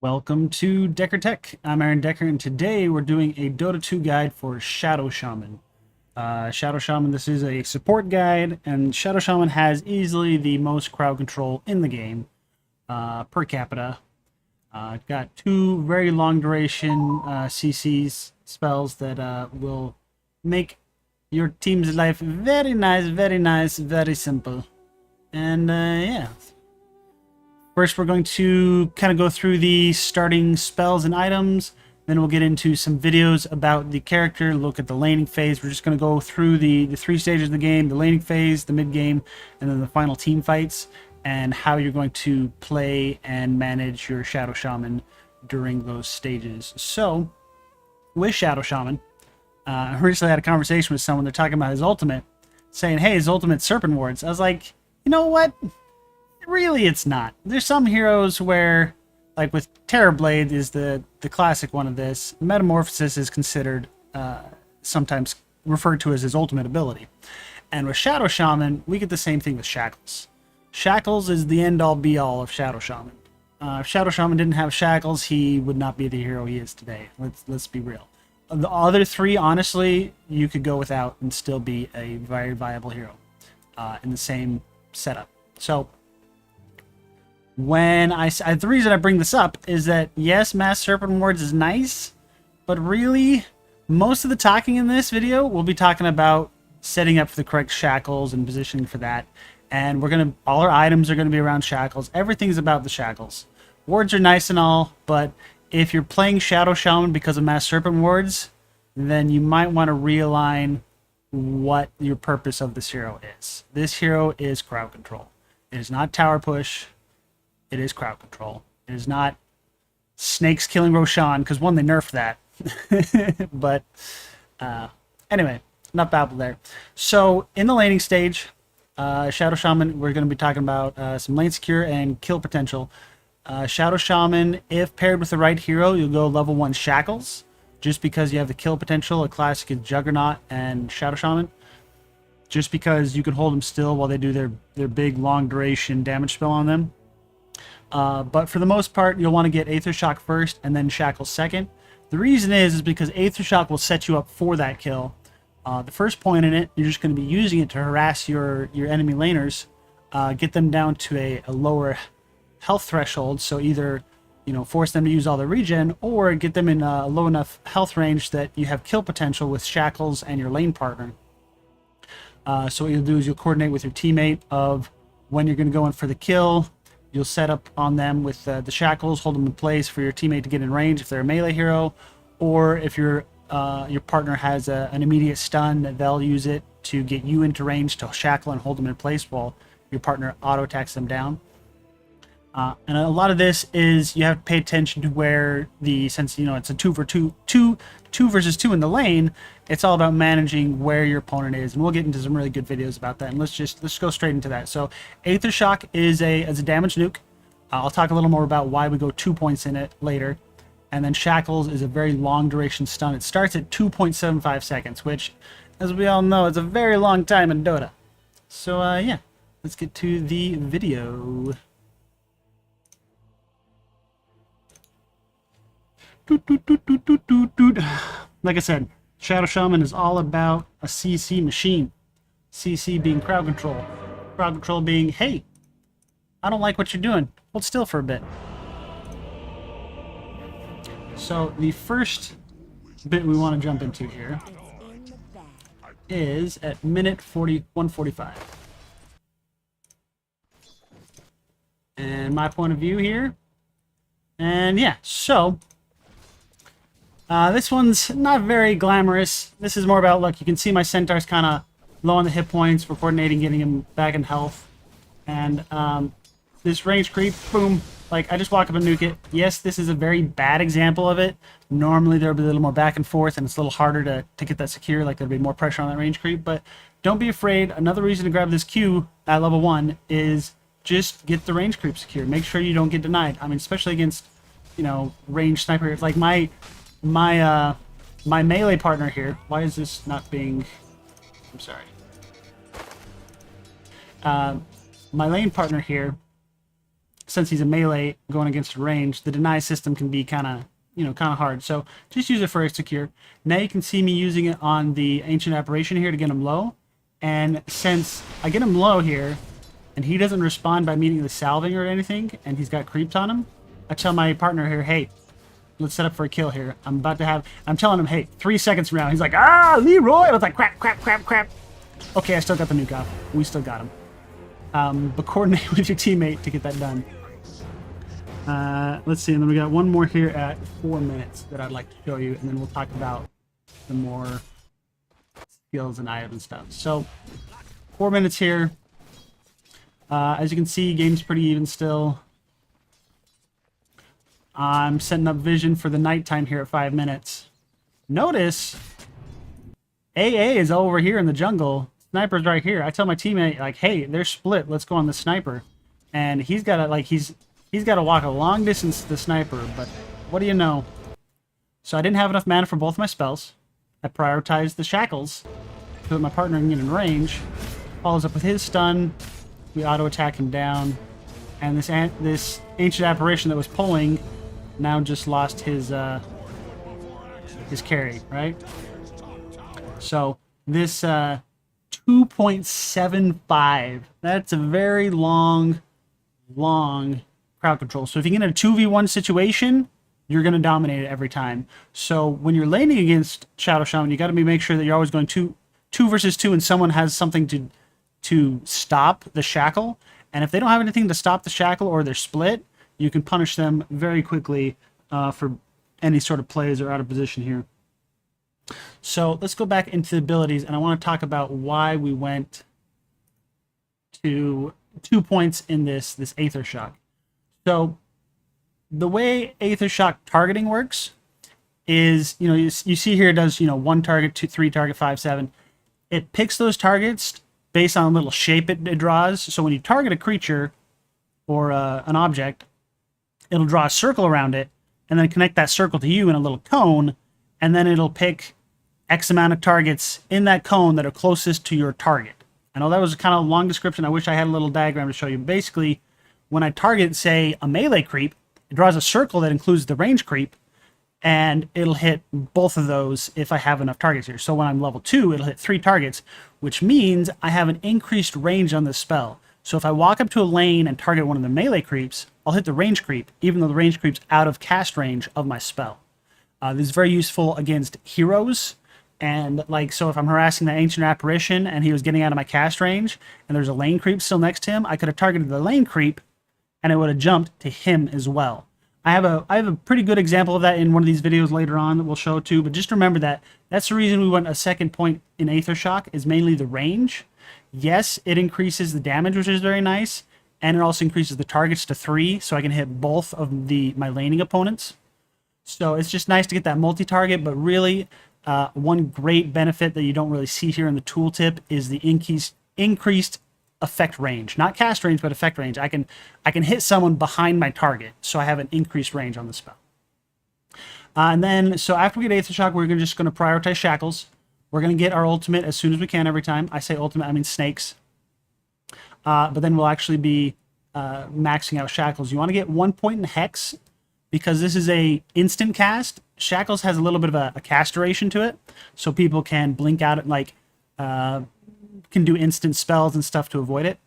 Welcome to Decker Tech. I'm Aaron Decker, and today we're doing a Dota 2 guide for Shadow Shaman. Shadow Shaman, this is a support guide, and Shadow Shaman has easily the most crowd control in the game per capita. Got two very long duration CCs spells that will make your team's life very nice, very simple. And yeah. First, we're going to kind of go through the starting spells and items. Then we'll get into some videos about the character, look at the laning phase. We're just going to go through the three stages of the game, the laning phase, the mid game, and then the final team fights, and how you're going to play and manage your Shadow Shaman during those stages. So, with Shadow Shaman, I recently had a conversation with someone. They're talking about his ultimate, saying, hey, his ultimate Serpent Wards. I was like, you know what? Really, it's not. There's some heroes where, like with Terrorblade is the classic one of this. Metamorphosis is considered sometimes referred to as his ultimate ability. And with Shadow Shaman, we get the same thing with Shackles. Shackles is the end-all be-all of Shadow Shaman. If Shadow Shaman didn't have Shackles, he would not be the hero he is today. Let's be real. The other three, honestly, you could go without and still be a very viable hero in the same setup. So, the reason I bring this up is that yes, Mass Serpent Wards is nice, but really, most of the talking in this video, we'll be talking about setting up for the correct shackles and positioning for that. And all our items are gonna be around shackles. Everything's about the shackles. Wards are nice and all, but if you're playing Shadow Shaman because of Mass Serpent Wards, then you might want to realign what your purpose of this hero is. This hero is crowd control. It is not tower push. It is crowd control. It is not snakes killing Roshan, because one, they nerfed that. But anyway, enough babble there. So in the laning stage, Shadow Shaman, we're going to be talking about some lane secure and kill potential. Shadow Shaman, if paired with the right hero, you'll go level 1 Shackles, just because you have the kill potential. A classic is Juggernaut and Shadow Shaman, just because you can hold them still while they do their big long duration damage spell on them. But for the most part, you'll want to get Aethershock first and then Shackles second. The reason is because Aethershock will set you up for that kill. The first point in it, you're just going to be using it to harass your enemy laners, get them down to a lower health threshold. So either force them to use all their regen, or get them in a low enough health range that you have kill potential with Shackles and your lane partner. So what you'll do is you'll coordinate with your teammate of when you're going to go in for the kill. You'll set up on them with the shackles, hold them in place for your teammate to get in range if they're a melee hero, or if your partner has an immediate stun, they'll use it to get you into range to shackle and hold them in place while your partner auto attacks them down. And a lot of this is you have to pay attention to where since it's a 2 versus 2 in the lane, it's all about managing where your opponent is, and we'll get into some really good videos about that. And let's go straight into that. So Aethershock is a damage nuke. I'll talk a little more about why we go 2 points in it later. And then Shackles is a very long duration stun. It starts at 2.75 seconds, which, as we all know, is a very long time in Dota. So yeah, let's get to the video. Like I said, Shadow Shaman is all about a CC machine. CC being crowd control. Crowd control being, hey, I don't like what you're doing. Hold still for a bit. So the first bit we want to jump into here is at minute 145. And my point of view here. And yeah, so this one's not very glamorous. This is more about, look, you can see my Centaur's kind of low on the hit points. We're coordinating, getting him back in health. And this range creep, boom, like I just walk up and nuke it. Yes, this is a very bad example of it. Normally there'll be a little more back and forth, and it's a little harder to get that secure, like there'll be more pressure on that range creep. But don't be afraid. Another reason to grab this Q at level 1 is just get the range creep secure. Make sure you don't get denied. I mean, especially against, range sniper. Like my melee partner here. Why is this not being... I'm sorry. My lane partner here since he's a melee going against a range, the deny system can be kind of hard. So just use it for execute. Now you can see me using it on the Ancient Apparition here to get him low. And since I get him low here, and he doesn't respond by meeting the salving or anything, and he's got creeps on him, I tell my partner here, hey, let's set up for a kill here. I'm telling him, hey, 3 seconds from now. He's like, Leroy! I was like, crap, crap, crap, crap. Okay, I still got the nuke off. We still got him. But coordinate with your teammate to get that done. Let's see, and then we got one more here at 4 minutes that I'd like to show you, and then we'll talk about the more skills and items and stuff. So, 4 minutes here. As you can see, game's pretty even still. I'm setting up vision for the nighttime here at 5 minutes. Notice, AA is over here in the jungle. Sniper's right here. I tell my teammate, like, hey, they're split. Let's go on the sniper. And he's got to, like, he's got to walk a long distance to the sniper, but what do you know? So I didn't have enough mana for both my spells. I prioritized the shackles so that my partner can get in range. Follows up with his stun. We auto-attack him down. And this Ancient Apparition that was pulling now just lost his carry, right? So this 2.75, that's a very long crowd control. So if you get in a 2v1 situation, you're going to dominate it every time. So when you're laning against Shadow Shaman, you got to make sure that you're always going two versus two, and someone has something to stop the shackle. And if they don't have anything to stop the shackle, or they're split, you can punish them very quickly for any sort of plays or out of position here. So let's go back into the abilities, and I want to talk about why we went to 2 points in this Aethershock. So the way Aethershock targeting works is, you see here it does, 1 target, 2, 3 target, 5, 7. It picks those targets based on a little shape it draws. So when you target a creature or an object, it'll draw a circle around it and then connect that circle to you in a little cone, and then it'll pick X amount of targets in that cone that are closest to your target. I know that was a kind of long description. I wish I had a little diagram to show you. Basically, when I target, say, a melee creep, it draws a circle that includes the range creep, and it'll hit both of those if I have enough targets here. So when I'm level 2, it'll hit 3 targets, which means I have an increased range on this spell. So if I walk up to a lane and target one of the melee creeps, I'll hit the range creep, even though the range creep's out of cast range of my spell. This is very useful against heroes. And so if I'm harassing the Ancient Apparition and he was getting out of my cast range and there's a lane creep still next to him, I could have targeted the lane creep and it would have jumped to him as well. I have a pretty good example of that in one of these videos later on that we'll show too, but just remember that that's the reason we went a second point in Aethershock, is mainly the range. Yes, it increases the damage, which is very nice, and it also increases the targets to 3, so I can hit both of my laning opponents. So it's just nice to get that multi-target, but really, one great benefit that you don't really see here in the tooltip is the increased effect range. Not cast range, but effect range. I can hit someone behind my target, so I have an increased range on the spell. And then, so after we get Aethershock, we're just going to prioritize shackles. We're going to get our ultimate as soon as we can every time. I say ultimate, I mean snakes. But then we'll actually be maxing out shackles. You want to get 1 point in Hex, because this is a instant cast. Shackles has a little bit of a cast duration to it, so people can blink out at can do instant spells and stuff to avoid it.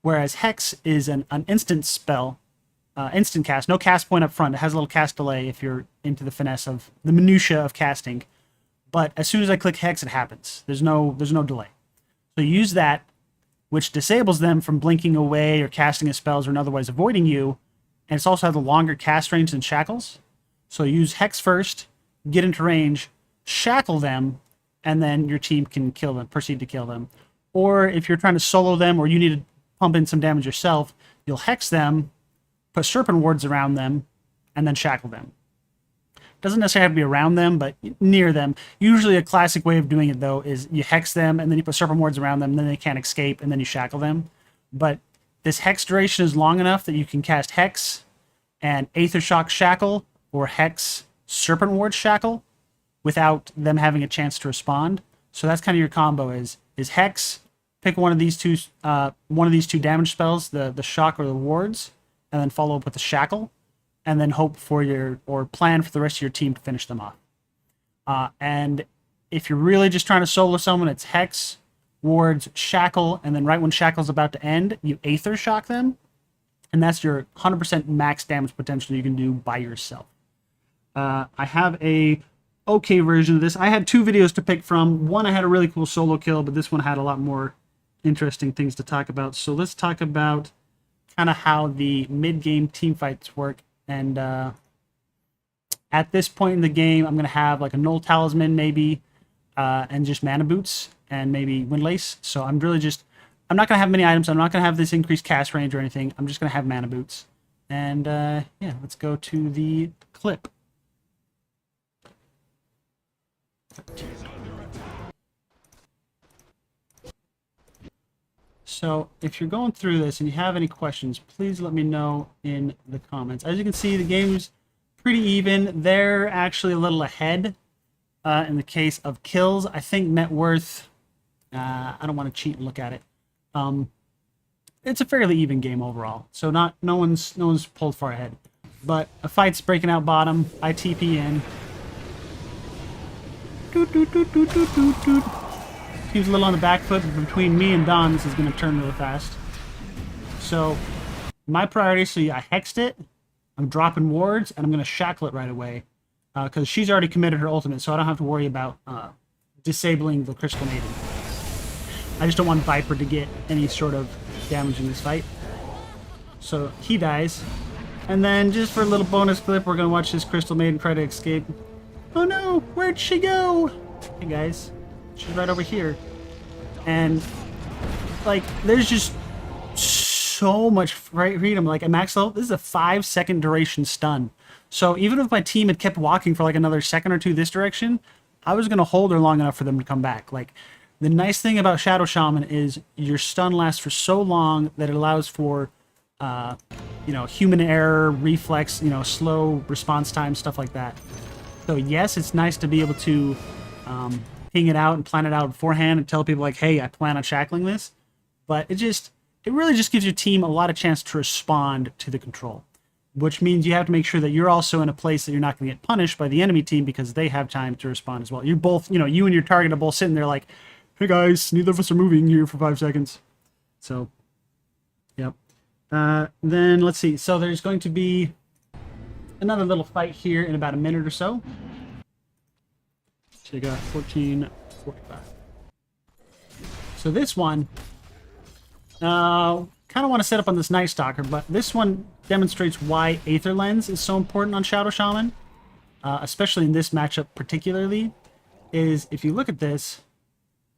Whereas Hex is an instant spell, instant cast, no cast point up front. It has a little cast delay if you're into the finesse of the minutia of casting. But as soon as I click Hex, it happens. There's no delay. So use that, which disables them from blinking away or casting a spells or otherwise avoiding you. And it's also has a longer cast range than Shackles. So use Hex first, get into range, shackle them, and then your team can kill them, proceed to kill them. Or if you're trying to solo them or you need to pump in some damage yourself, you'll Hex them, put Serpent Wards around them, and then shackle them. Doesn't necessarily have to be around them, but near them. Usually a classic way of doing it, though, is you Hex them, and then you put Serpent Wards around them, and then they can't escape, and then you shackle them. But this Hex duration is long enough that you can cast Hex and Aethershock Shackle, or Hex Serpent Ward Shackle, without them having a chance to respond. So that's kind of your combo is Hex, pick one of these two damage spells, the shock or the wards, and then follow up with a shackle, and then hope for or plan for the rest of your team to finish them off. And if you're really just trying to solo someone, it's Hex, Wards, Shackle, and then right when Shackle's about to end, you Aethershock them, and that's your 100% max damage potential you can do by yourself. I have a okay version of this. I had 2 videos to pick from. One, I had a really cool solo kill, but this one had a lot more interesting things to talk about. So let's talk about kind of how the mid-game team fights work. And at this point in the game, I'm going to have like a Null Talisman maybe, and just Mana Boots, and maybe Windlace. So I'm really just, I'm not going to have many items. I'm not going to have this increased cast range or anything. I'm just going to have Mana Boots. And yeah, let's go to the clip. So if you're going through this and you have any questions, please let me know in the comments. As you can see, the game's pretty even. They're actually a little ahead in the case of kills. I think net worth, I don't want to cheat and look at it. It's a fairly even game overall. So no one's pulled far ahead. But a fight's breaking out bottom. I TP in. Doot, doot, doot, doot, doot, doot, doot. Seems a little on the back foot, but between me and Don, this is going to turn really fast. So, my priority, I hexed it, I'm dropping wards, and I'm going to shackle it right away. Because she's already committed her ultimate, so I don't have to worry about disabling the Crystal Maiden. I just don't want Viper to get any sort of damage in this fight. So, he dies. And then, just for a little bonus clip, we're going to watch this Crystal Maiden try to escape. Oh no, where'd she go? Hey guys, she's right over here. And, like, there's just so much freedom. Like, at max level, this is a 5-second duration stun. So even if my team had kept walking for like another second or two this direction, I was going to hold her long enough for them to come back. Like, the nice thing about Shadow Shaman is your stun lasts for so long that it allows for, you know, human error, reflex, you know, slow response time, stuff like that. So yes, it's nice to be able to ping it out and plan it out beforehand and tell people like, hey, I plan on shackling this. But it really just gives your team a lot of chance to respond to the control. Which means you have to make sure that you're also in a place that you're not going to get punished by the enemy team because they have time to respond as well. You're both, you know, you and your target are both sitting there like, hey guys, neither of us are moving here for 5 seconds. So, yep. Then let's see. So there's going to be another little fight here in about a minute or so. So you got 14:45. So this one, kind of want to set up on this Night Stalker, but this one demonstrates why Aether Lens is so important on Shadow Shaman, especially in this matchup particularly, is if you look at this,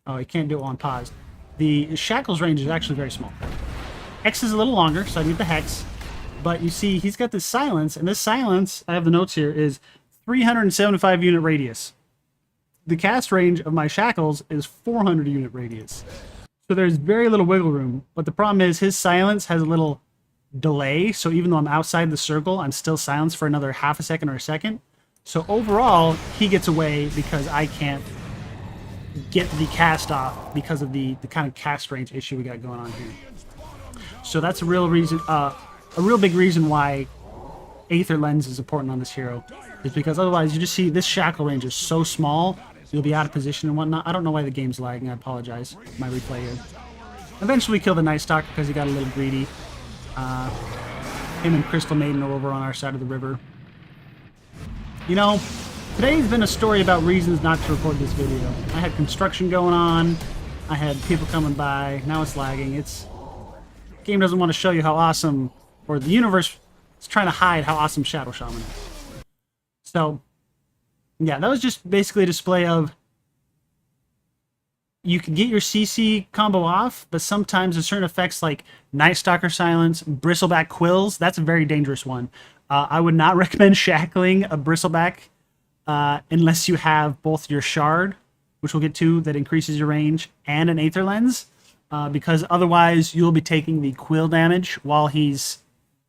oh, you can't do it on pause. The Shackle's range is actually very small. Hex is a little longer, so I need the Hex. But you see, he's got this silence, and this silence, I have the notes here, is 375 unit radius. The cast range of my shackles is 400 unit radius. So there's very little wiggle room, but the problem is his silence has a little delay, so even though I'm outside the circle, I'm still silenced for another half a second or a second. So overall, he gets away because I can't get the cast off because of the kind of cast range issue we got going on here. So that's a real reason, a real big reason why Aether Lens is important on this hero, is because otherwise you just see this shackle range is so small, you'll be out of position and whatnot. I don't know why the game's lagging, I apologize, my replay here. Eventually kill the Night Stalker because he got a little greedy. Him and Crystal Maiden are over on our side of the river. You know, today's been a story about reasons not to record this video. I had construction going on, I had people coming by, now it's lagging. The game doesn't want to show you how awesome, or the universe is trying to hide how awesome Shadow Shaman is. So, yeah, that was just basically a display of you can get your CC combo off, but sometimes there's certain effects like Night Stalker Silence, Bristleback Quills, that's a very dangerous one. I would not recommend shackling a Bristleback unless you have both your Shard, which we'll get to, that increases your range, and an Aether Lens, because otherwise you'll be taking the quill damage while he's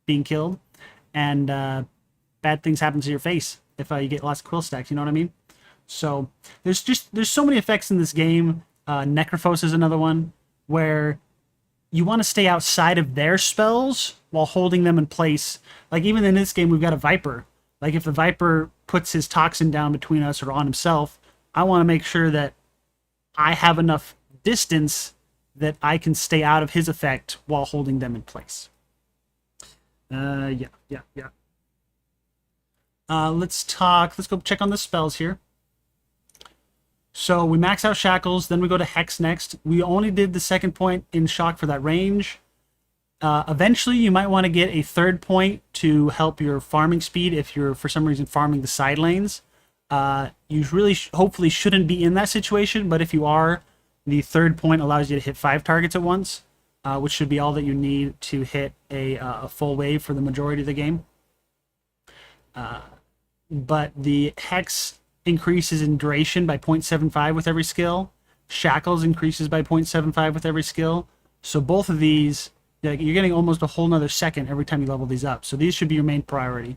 being killed, and bad things happen to your face if you get lots of quill stacks, you know what I mean? So there's so many effects in this game. Necrophos is another one where you want to stay outside of their spells while holding them in place. Like, even in this game, we've got a Viper. Like, if the Viper puts his toxin down between us or on himself, I want to make sure that I have enough distance that I can stay out of his effect while holding them in place. Yeah. Let's go check on the spells here. So we max out Shackles, then we go to Hex next. We only did the second point in Shock for that range. Eventually, you might want to get a third point to help your farming speed if you're, for some reason, farming the side lanes. You really, hopefully, shouldn't be in that situation, but if you are, the third point allows you to hit 5 targets at once, which should be all that you need to hit a full wave for the majority of the game. But the Hex increases in duration by 0.75 with every skill. Shackles increases by 0.75 with every skill. So both of these, you're getting almost a whole nother second every time you level these up. So these should be your main priority.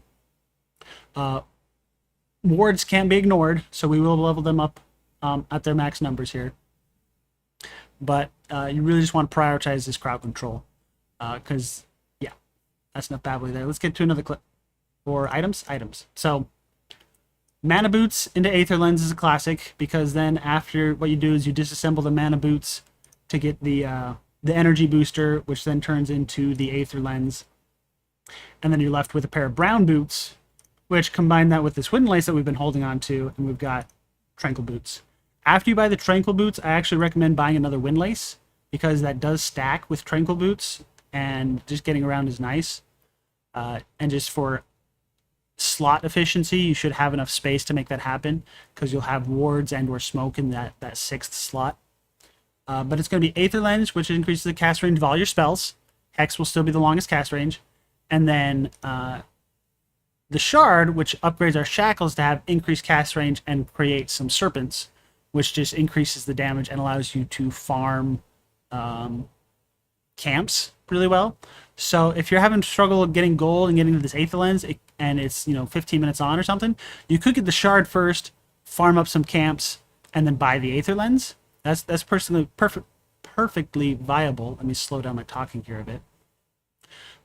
Wards can't be ignored, so we will level them up at their max numbers here. But you really just want to prioritize this crowd control. Because, yeah, that's enough babbling there. Let's get to another clip. For items. So, Mana Boots into Aether Lens is a classic, because then after, what you do is you disassemble the Mana Boots to get the energy booster, which then turns into the Aether Lens. And then you're left with a pair of brown boots, which combine that with this Wind Lace that we've been holding on to, and we've got Tranquil Boots. After you buy the Tranquil Boots, I actually recommend buying another Wind Lace, because that does stack with Tranquil Boots, and just getting around is nice. And just for slot efficiency, you should have enough space to make that happen, because you'll have wards and or smoke in that 6th slot. But it's going to be Aether Lens, which increases the cast range of all your spells. Hex will still be the longest cast range. And then the Shard, which upgrades our Shackles to have increased cast range and create some Serpents, which just increases the damage and allows you to farm camps really well. So if you're having struggle getting gold and getting to this Aether Lens, and it's 15 minutes on or something, you could get the Shard first, farm up some camps, and then buy the Aether Lens. That's personally perfectly viable. Let me slow down my talking here a bit.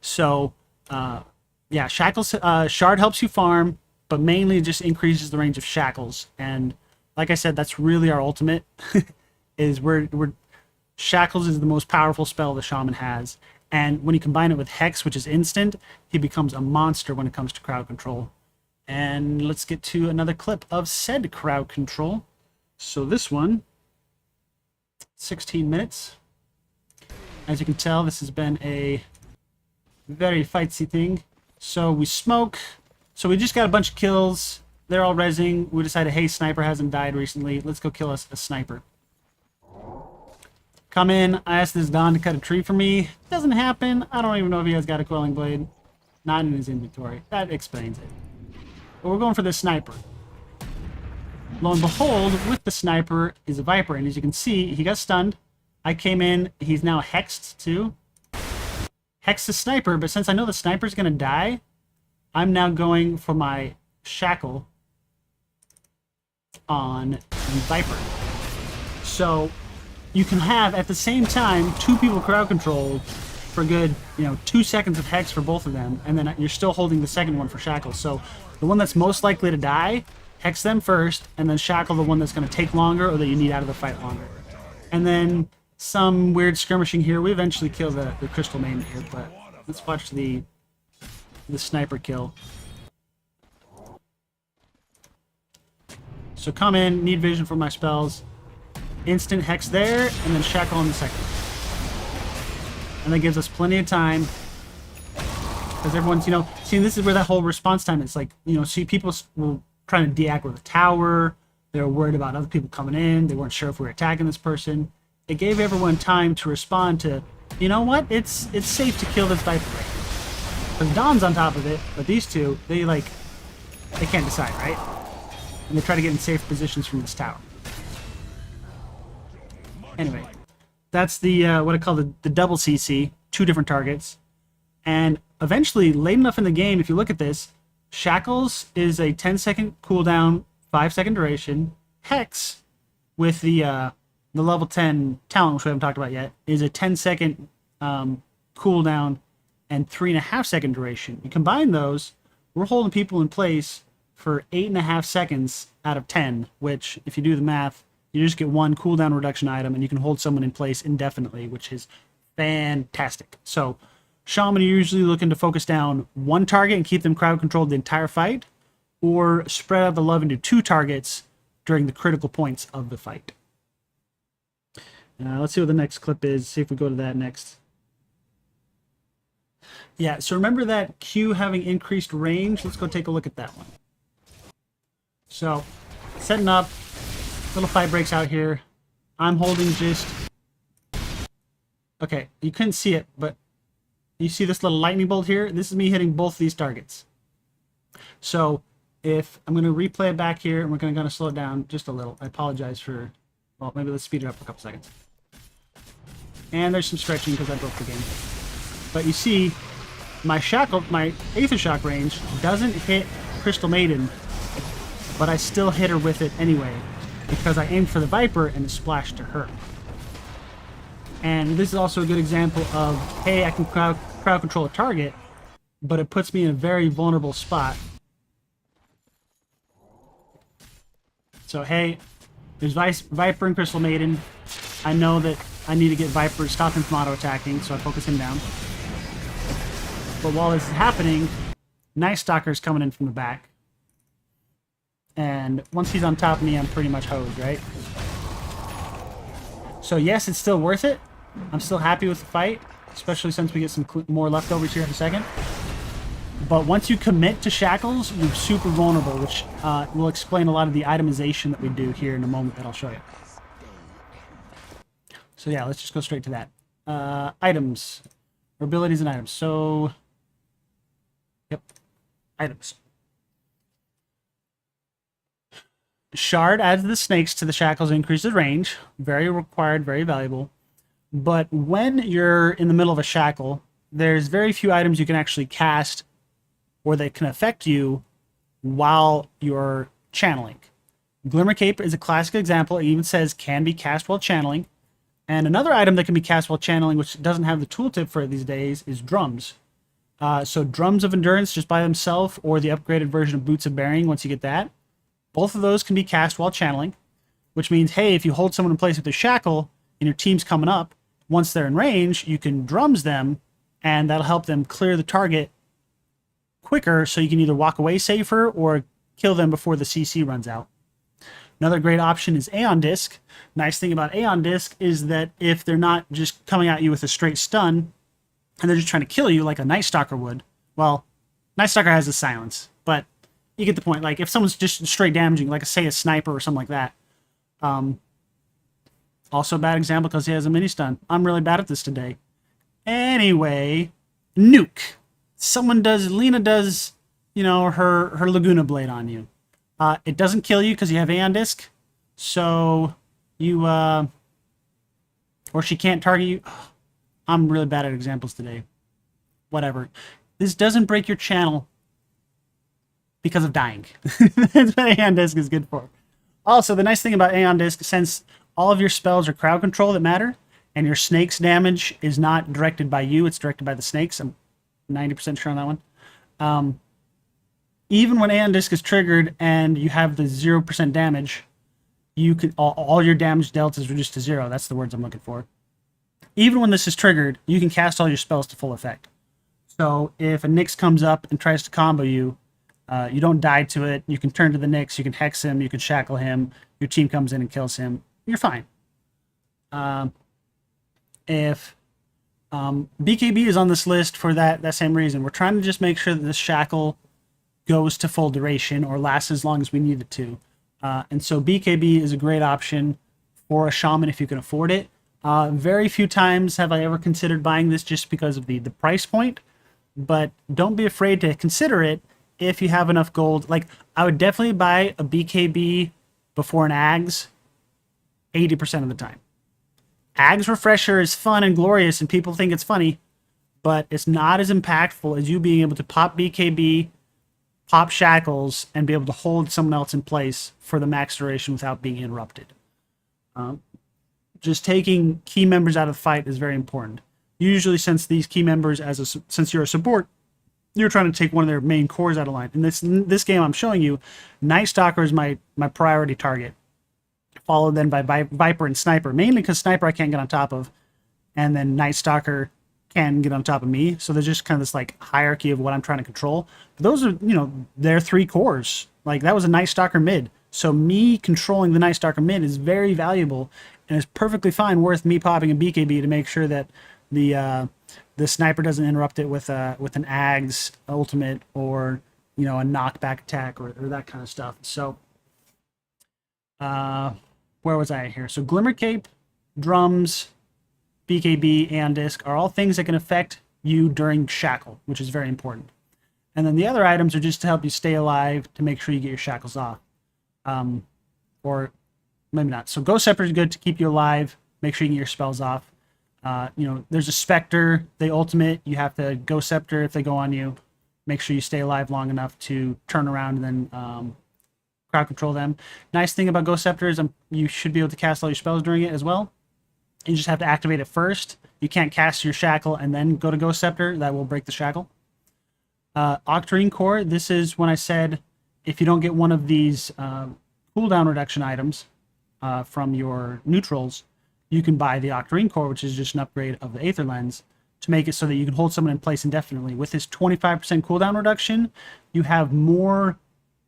So yeah, Shackles Shard helps you farm, but mainly just increases the range of Shackles. And like I said, that's really our ultimate. Is we're Shackles is the most powerful spell the Shaman has. And when you combine it with Hex, which is instant, he becomes a monster when it comes to crowd control. And let's get to another clip of said crowd control. So this one, 16 minutes. As you can tell, this has been a very fightsy thing. So we smoke. So we just got a bunch of kills. They're all rezzing. We decided, hey, sniper hasn't died recently. Let's go kill us a sniper. Come in. I asked this Don to cut a tree for me. Doesn't happen. I don't even know if he has got a quelling blade. Not in his inventory. That explains it. But we're going for the sniper. Lo and behold, with the sniper is a Viper. And as you can see, he got stunned. I came in. He's now hexed too. Hexed the sniper, but since I know the sniper's going to die, I'm now going for my shackle on the Viper. So you can have, at the same time, 2 people crowd controlled for good, 2 seconds of Hex for both of them, and then you're still holding the second one for Shackle. So the one that's most likely to die, Hex them first, and then Shackle the one that's going to take longer or that you need out of the fight longer. And then some weird skirmishing here. We eventually kill the Crystal Main here, but let's watch the sniper kill. So come in, need vision for my spells. Instant Hex there, and then Shackle on the second. And that gives us plenty of time. Because everyone's, see, this is where that whole response time is. Like, see, people were trying to de-aggro the tower. They were worried about other people coming in. They weren't sure if we were attacking this person. It gave everyone time to respond to, you know what? It's safe to kill this Viper right here. Because Don's on top of it, but these two, they can't decide, right? And they try to get in safe positions from this tower. Anyway, that's the what I call the double CC, 2 different targets. And eventually, late enough in the game, if you look at this, Shackles is a 10-second cooldown, 5-second duration. Hex, with the level 10 talent, which we haven't talked about yet, is a 10-second cooldown, and 3.5 second duration. You combine those, we're holding people in place for 8.5 seconds out of 10, which, if you do the math, you just get one cooldown reduction item, and you can hold someone in place indefinitely, which is fantastic. So, Shaman are usually looking to focus down one target and keep them crowd controlled the entire fight, or spread out the love into 2 targets during the critical points of the fight. Let's see what the next clip is. See if we go to that next. Yeah, so remember that Q having increased range? Let's go take a look at that one. So, setting up, little fight breaks out here. I'm holding just... Okay, you couldn't see it, but you see this little lightning bolt here? This is me hitting both these targets. So, if I'm going to replay it back here, and we're going to slow it down just a little. I apologize for... Well, maybe let's speed it up a couple seconds. And there's some stretching because I broke the game. But you see, my Aethershock range doesn't hit Crystal Maiden, but I still hit her with it anyway, because I aimed for the Viper and it splashed to her. And this is also a good example of, hey, I can crowd control a target, but it puts me in a very vulnerable spot. So, hey, there's Viper and Crystal Maiden. I know that I need to get Viper, stop him from auto-attacking, so I focus him down. But while this is happening, Night Stalker's coming in from the back. And once he's on top of me, I'm pretty much hosed, right? So yes, it's still worth it. I'm still happy with the fight, especially since we get some more leftovers here in a second. But once you commit to shackles, you're super vulnerable, which will explain a lot of the itemization that we do here in a moment that I'll show you. So yeah, let's just go straight to that. Items. Or abilities and items. So, yep. Items. Shard adds the snakes to the shackles, increases range. Very required, very valuable. But when you're in the middle of a shackle, there's very few items you can actually cast or that can affect you while you're channeling. Glimmer Cape is a classic example. It even says can be cast while channeling. And another item that can be cast while channeling, which doesn't have the tooltip for it these days, is Drums. So Drums of Endurance just by themselves, or the upgraded version of Boots of Bearing once you get that. Both of those can be cast while channeling, which means, hey, if you hold someone in place with a shackle and your team's coming up, once they're in range, you can Drums them, and that'll help them clear the target quicker, so you can either walk away safer or kill them before the CC runs out. Another great option is Aeon Disc. Nice thing about Aeon Disc is that if they're not just coming at you with a straight stun, and they're just trying to kill you like a Night Stalker would, well, Night Stalker has a silence, but you get the point. Like, if someone's just straight damaging, like, say, a sniper or something like that, also a bad example because he has a mini stun. I'm really bad at this today. Anyway, Nuke. Lena does, you know, her Laguna Blade on you. It doesn't kill you because you have Aeon Disc, so you, or she can't target you. I'm really bad at examples today. Whatever. This doesn't break your channel because of dying. That's what Aeon Disc is good for. Also, the nice thing about Aeon Disc, since all of your spells are crowd control that matter, and your snake's damage is not directed by you, it's directed by the snakes. I'm 90% sure on that one. Even when Aeon Disc is triggered and you have the 0% damage, you could all your damage dealt is reduced to 0. That's the words I'm looking for. Even when this is triggered, you can cast all your spells to full effect. So if a Nyx comes up and tries to combo you, you don't die to it. You can turn to the Nyx, you can hex him, you can shackle him. Your team comes in and kills him. You're fine. If BKB is on this list for that same reason, we're trying to just make sure that this shackle goes to full duration or lasts as long as we need it to. And so BKB is a great option for a shaman if you can afford it. Very few times have I ever considered buying this just because of the price point, but don't be afraid to consider it if you have enough gold. Like, I would definitely buy a BKB before an Ags 80% of the time. Ags Refresher is fun and glorious and people think it's funny, but it's not as impactful as you being able to pop BKB, pop shackles, and be able to hold someone else in place for the max duration without being interrupted. Just taking key members out of the fight is very important. Usually, since these key members, since you're a support, you're trying to take one of their main cores out of line. In this game I'm showing you, Night Stalker is my priority target, followed then by Viper and Sniper, mainly because Sniper I can't get on top of, and then Night Stalker can get on top of me. So there's just kind of this like hierarchy of what I'm trying to control. But those are, you know, they're 3 cores. Like that was a Night Stalker mid. So me controlling the Night Stalker mid is very valuable, and it's perfectly fine worth me popping a BKB to make sure that the Sniper doesn't interrupt it with an Ag's ultimate, or, you know, a knockback attack, or that kind of stuff. So where was I here? So Glimmer Cape, Drums, BKB, Aeon Disc are all things that can affect you during Shackle, which is very important. And then the other items are just to help you stay alive, to make sure you get your shackles off. Or maybe not. So Ghost Scepter is good to keep you alive, make sure you get your spells off. You know, there's a Spectre, they ultimate, you have to Ghost Scepter if they go on you. Make sure you stay alive long enough to turn around and then crowd control them. Nice thing about Ghost Scepter is you should be able to cast all your spells during it as well. You just have to activate it first. You can't cast your Shackle and then go to Ghost Scepter. That will break the Shackle. Octarine Core, this is when I said if you don't get one of these cooldown reduction items from your neutrals, you can buy the Octarine Core, which is just an upgrade of the Aether Lens, to make it so that you can hold someone in place indefinitely. With this 25% cooldown reduction, you have more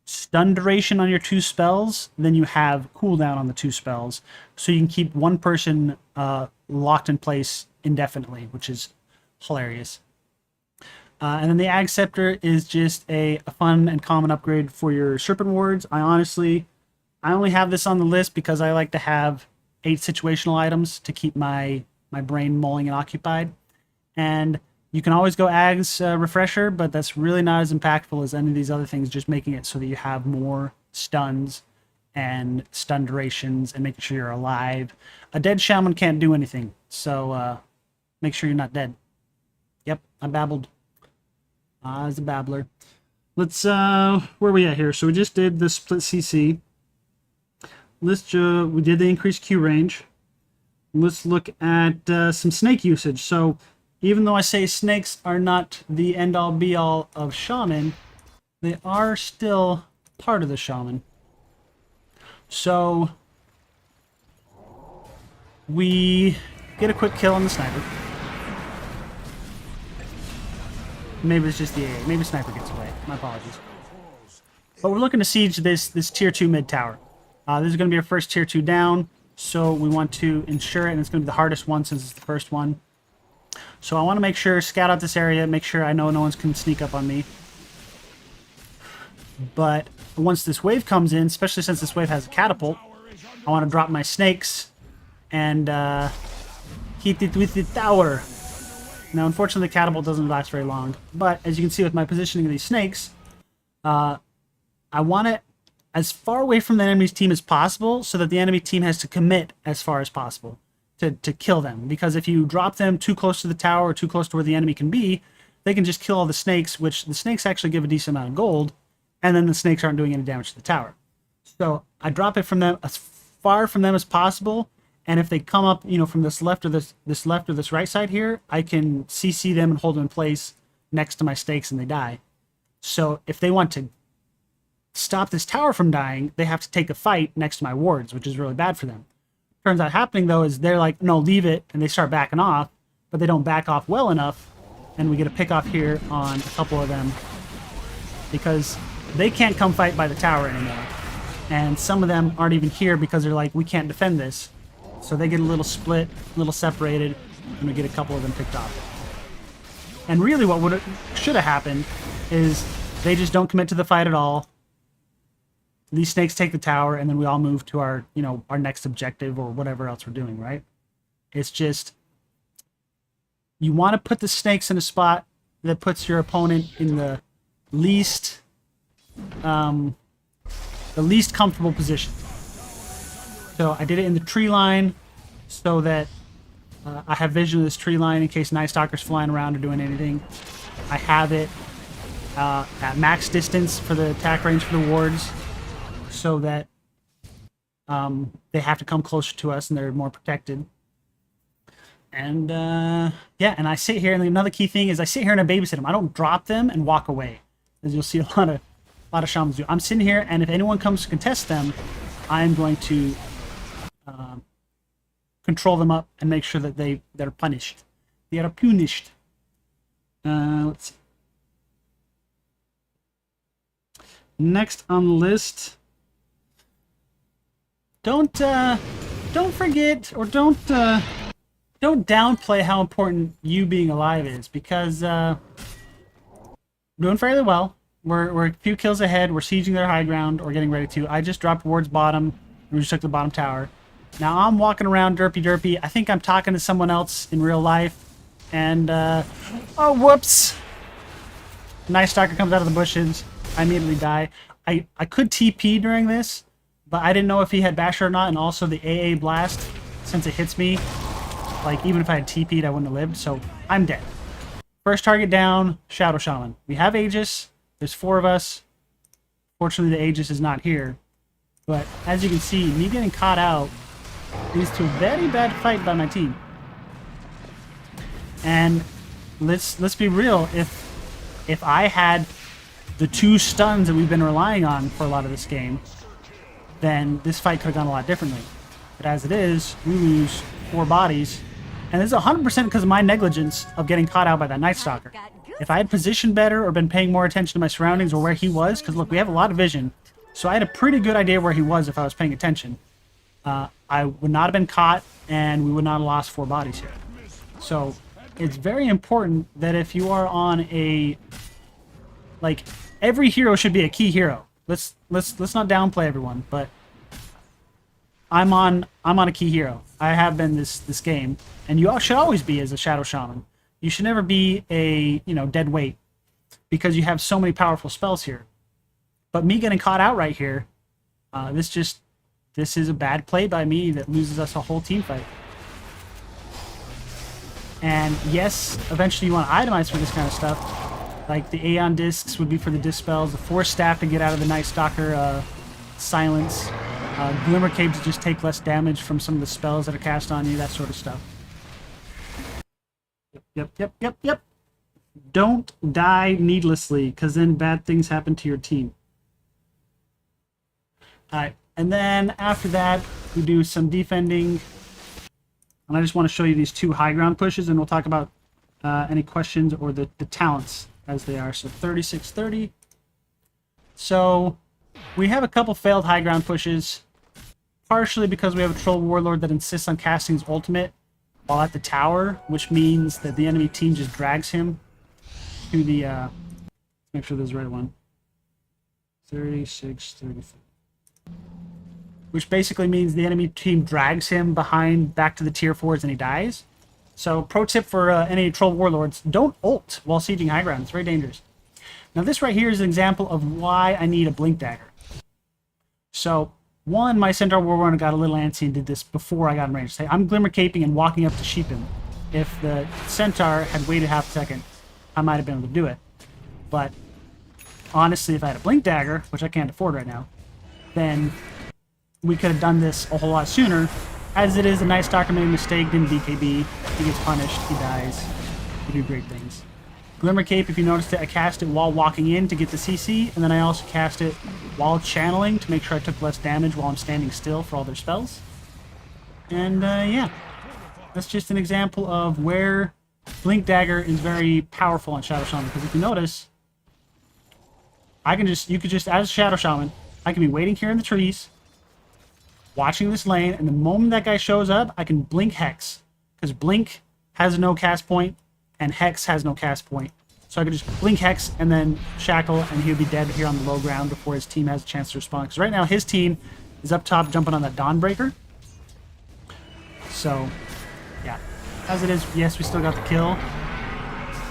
stun duration on your 2 spells than you have cooldown on the 2 spells. So you can keep one person locked in place indefinitely, which is hilarious. And then the Ag Scepter is just a fun and common upgrade for your Serpent Wards. I only have this on the list because I like to have 8 situational items to keep my brain mulling and occupied. And you can always go Ag's Refresher, but that's really not as impactful as any of these other things, just making it so that you have more stuns and stun durations and making sure you're alive. A dead Shaman can't do anything, so make sure you're not dead. Yep, I babbled. As a babbler. Let's, where are we at here? So we just did the split CC. We did the increased Q range. Let's look at some snake usage. So even though I say snakes are not the end-all be-all of Shaman, they are still part of the Shaman. So we get a quick kill on the Sniper. Maybe it's just the AA. Maybe Sniper gets away. My apologies. But we're looking to siege this tier 2 mid tower. This is going to be our first tier 2 down, so we want to ensure it, and it's going to be the hardest one since it's the first one. So I want to make sure, scout out this area, make sure I know no one's can sneak up on me. But once this wave comes in, especially since this wave has a catapult, I want to drop my snakes and hit it with the tower. Now, unfortunately, the catapult doesn't last very long, but as you can see with my positioning of these snakes, I want it as far away from the enemy's team as possible so that the enemy team has to commit as far as possible to kill them. Because if you drop them too close to the tower or too close to where the enemy can be, they can just kill all the snakes, which the snakes actually give a decent amount of gold, and then the snakes aren't doing any damage to the tower. So I drop it from them as far from them as possible, and if they come up, you know, from this left or this left or this right side here, I can CC them and hold them in place next to my stakes and they die. So if they want to stop this tower from dying, they have to take a fight next to my wards, which is really bad for them. Turns out happening though is they're like, no, leave it, and they start backing off, but they don't back off well enough, and we get a pick off here on a couple of them because they can't come fight by the tower anymore. And some of them aren't even here because they're like, we can't defend this. So they get a little split, a little separated, and we get a couple of them picked off. And really what should have happened is they just don't commit to the fight at all. These snakes take the tower, and then we all move to our, you know, our next objective or whatever else we're doing, right? It's just, you want to put the snakes in a spot that puts your opponent in the least comfortable position. So I did it in the tree line so that I have vision of this tree line in case Night Stalker's flying around or doing anything. I have it at max distance for the attack range for the wards so that they have to come closer to us and they're more protected. And yeah, and I sit here, and another key thing is I sit here and I babysit them. I don't drop them and walk away, as you'll see a lot of shamans do. I'm sitting here, and if anyone comes to contest them, I'm going to control them up and make sure that they're punished. They are punished. Let's see. Next on the list, don't forget, or don't downplay how important you being alive is, because we're doing fairly well. We're a few kills ahead. We're sieging their high ground, or getting ready to. I just dropped wards bottom, and we just took the bottom tower. Now I'm walking around derpy. I think I'm talking to someone else in real life, and oh whoops! Night Stalker comes out of the bushes. I immediately die. I could TP during this, but I didn't know if he had Basher or not, and also the AA blast, since it hits me, like even if I had TP'd, I wouldn't have lived, so I'm dead. First target down, Shadow Shaman. We have Aegis. There's 4 of us. Fortunately, the Aegis is not here. But as you can see, me getting caught out leads to a very bad fight by my team. And let's be real, if I had the 2 stuns that we've been relying on for a lot of this game, then this fight could have gone a lot differently. But as it is, we lose 4 bodies, and this is 100% because of my negligence of getting caught out by that Night Stalker. If I had positioned better or been paying more attention to my surroundings or where he was, because look, we have a lot of vision, so I had a pretty good idea where he was if I was paying attention. I would not have been caught, and we would not have lost 4 bodies here. So it's very important that if you are on a, like, every hero should be a key hero. Let's not downplay everyone, but I'm on a key hero. I have been this game, and you should always be as a Shadow Shaman. You should never be a dead weight, because you have so many powerful spells here. But me getting caught out right here, this is a bad play by me that loses us a whole team fight. And yes, eventually you want to itemize for this kind of stuff. Like the Aeon Discs would be for the disc spells, the Force Staff to get out of the Night Stalker silence, Glimmer Cape to just take less damage from some of the spells that are cast on you, that sort of stuff. Yep. Don't die needlessly, because then bad things happen to your team. Alright, and then after that, we do some defending. And I just want to show you these 2 high ground pushes, and we'll talk about any questions or the talents as they are. So 36-30. So we have a couple failed high ground pushes, partially because we have a Troll Warlord that insists on casting his ultimate while at the tower, which means that the enemy team just drags him to the, let's make sure this is the right one, 36-34. Which basically means the enemy team drags him back to the tier 4s and he dies. So pro tip for any Troll Warlords, don't ult while sieging high ground. It's very dangerous. Now this right here is an example of why I need a Blink Dagger. So one, my Centaur Warlord got a little antsy and did this before I got in range. Say, I'm Glimmer Caping and walking up to sheep him. If the Centaur had waited half a second, I might have been able to do it. But honestly, if I had a Blink Dagger, which I can't afford right now, then we could have done this a whole lot sooner. As it is, the Night Stalker made a mistake, didn't BKB, he gets punished, he dies. We do great things. Glimmer Cape, if you noticed it, I cast it while walking in to get the CC, and then I also cast it while channeling to make sure I took less damage while I'm standing still for all their spells. And yeah, that's just an example of where Blink Dagger is very powerful on Shadow Shaman, because if you notice, you could just, as Shadow Shaman, I can be waiting here in the trees, watching this lane, and the moment that guy shows up, I can blink Hex, because Blink has no cast point, and Hex has no cast point. So I could just blink Hex and then Shackle, and he'll be dead here on the low ground before his team has a chance to respond. Because right now his team is up top jumping on that Dawnbreaker. So, yeah. As it is, yes, we still got the kill.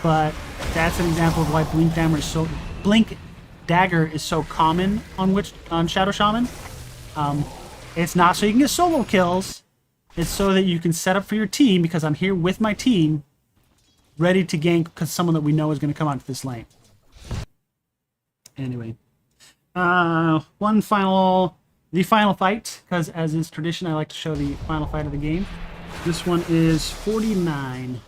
But that's an example of why Blink Dagger is so common on Shadow Shaman. It's not so you can get solo kills. It's so that you can set up for your team, because I'm here with my team, ready to gank because someone that we know is going to come onto this lane. Anyway. The final fight, because as is tradition, I like to show the final fight of the game. This one is 49.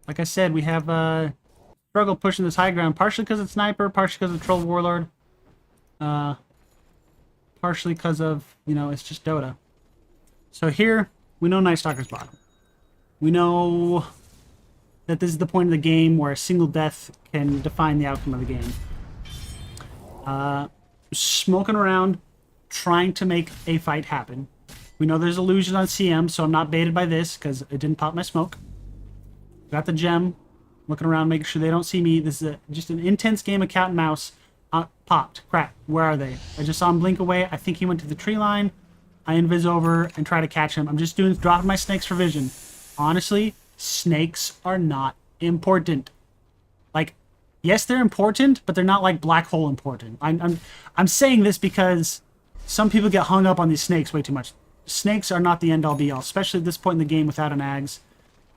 Like I said, we have struggle pushing this high ground, partially because of Sniper, partially because of Troll Warlord, partially because of, you know, it's just Dota. So here, we know Night Stalker's bottom. We know that this is the point of the game where a single death can define the outcome of the game. Smoking around, trying to make a fight happen. We know there's illusion on CM, so I'm not baited by this because it didn't pop my smoke. Got the gem, looking around, making sure they don't see me. This is just an intense game of cat and mouse. Popped. Crap. Where are they? I just saw him blink away. I think he went to the tree line. I invis over and try to catch him. I'm just dropping my snakes for vision. Honestly, snakes are not important. Like, yes, they're important, but they're not like black hole important. I'm saying this because some people get hung up on these snakes way too much. Snakes are not the end all be all, especially at this point in the game without an Ags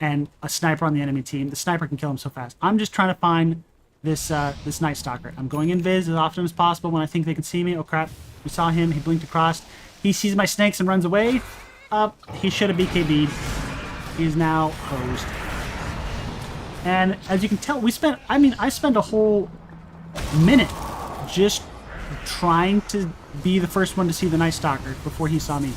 and a sniper on the enemy team. The sniper can kill him so fast. I'm just trying to find this this Night Stalker. I'm going in Viz as often as possible when I think they can see me. Oh crap, we saw him, he blinked across. He sees my snakes and runs away. He should have BKB'd. He's now hosed. And as you can tell, I spent a whole minute just trying to be the first one to see the Night Stalker before he saw me.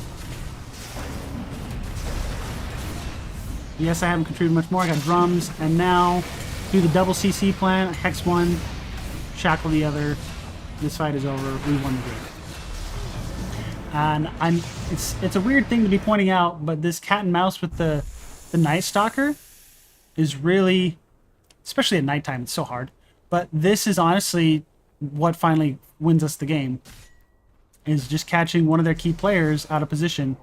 Yes, I haven't contributed much more. I got drums, and now do the double CC plan. Hex one, shackle the other. This fight is over. We won the game. And it's a weird thing to be pointing out, but this cat and mouse with the Night Stalker is really, especially at nighttime, it's so hard. But this is honestly what finally wins us the game. Is just catching one of their key players out of position.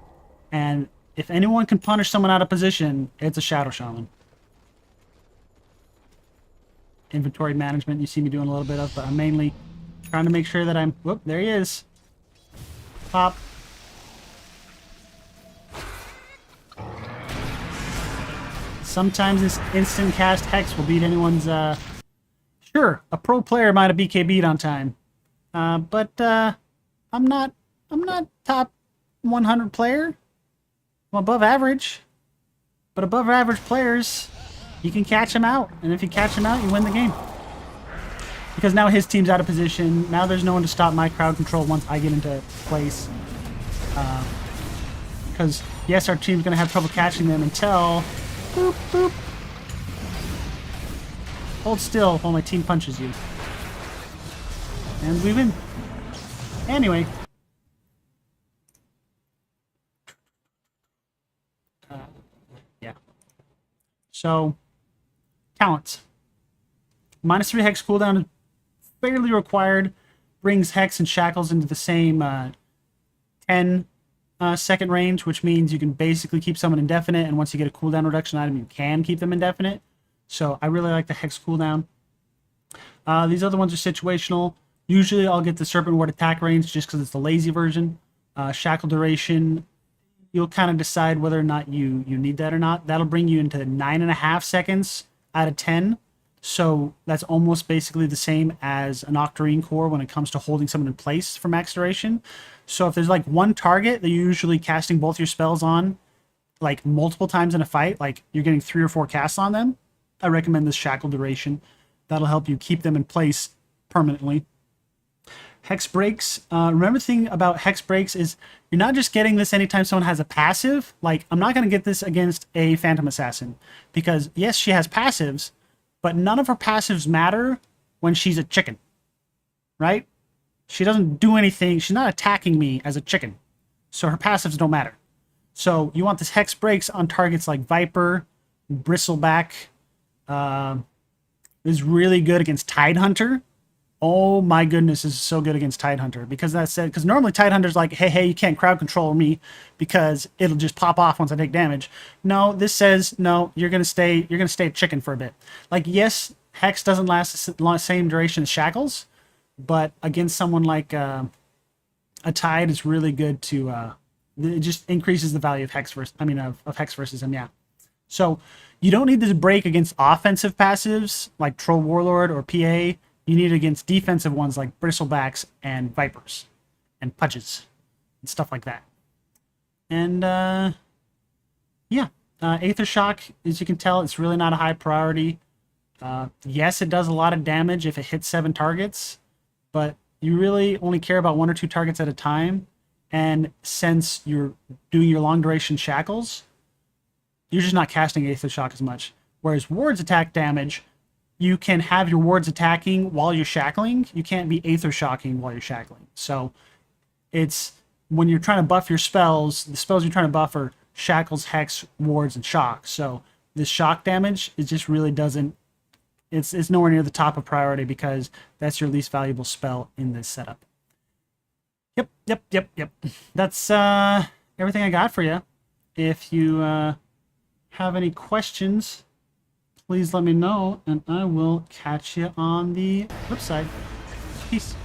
And if anyone can punish someone out of position, it's a Shadow Shaman. Inventory management, you see me doing a little bit of, but I'm mainly trying to make sure that I'm... Whoop, there he is. Pop. Sometimes this instant cast Hex will beat anyone's... Sure, a pro player might have BKB'd on time. But I'm not top 100 player. I'm above average. But above average players, you can catch them out. And if you catch them out, you win the game. Because now his team's out of position. Now there's no one to stop my crowd control once I get into place. Because, yes, our team's going to have trouble catching them until... Boop, boop. Hold still while my team punches you. And we win. Anyway. Yeah. So, talents. -3 Hex cooldown is fairly required. Brings Hex and Shackles into the same 10 second range, which means you can basically keep someone indefinite, and once you get a cooldown reduction item, you can keep them indefinite. So I really like the Hex cooldown. These other ones are situational. Usually I'll get the Serpent Ward attack range just because it's the lazy version. Shackle duration, you'll kind of decide whether or not you need that or not. That'll bring you into 9.5 seconds out of 10. So that's almost basically the same as an Octarine Core when it comes to holding someone in place for max duration. So if there's like one target that you're usually casting both your spells on, like multiple times in a fight, like you're getting 3 or 4 casts on them, I recommend this Shackle duration. That'll help you keep them in place permanently. Hex Breaks. Remember the thing about Hex Breaks is you're not just getting this anytime someone has a passive. Like, I'm not going to get this against a Phantom Assassin. Because, yes, she has passives, but none of her passives matter when she's a chicken. Right? She doesn't do anything. She's not attacking me as a chicken. So her passives don't matter. So you want this Hex Breaks on targets like Viper, Bristleback. Is really good against Tidehunter. Oh my goodness, this is so good against Tidehunter. Because because normally Tidehunter's like, hey, you can't crowd control me because it'll just pop off once I take damage. No, this says no, you're gonna stay a chicken for a bit. Like, yes, Hex doesn't last the same duration as Shackles, but against someone like a Tide, it's really good to it just increases the value of Hex versus him, yeah. So you don't need this break against offensive passives like Troll Warlord or PA. You need it against defensive ones like Bristlebacks and Vipers and Pudges and stuff like that. And yeah, Aethershock, as you can tell, it's really not a high priority. Yes, it does a lot of damage if it hits 7 targets, but you really only care about 1 or 2 targets at a time. And since you're doing your long duration shackles, you're just not casting Aethershock as much. Whereas wards attack damage, you can have your wards attacking while you're shackling. You can't be Aethershocking while you're shackling. So it's when you're trying to buff your spells, the spells you're trying to buff are shackles, hex, wards, and shock. So this shock damage, it just really doesn't, it's nowhere near the top of priority because that's your least valuable spell in this setup. Yep. That's everything I got for you. If you have any questions, please let me know, and I will catch you on the flip side. Peace.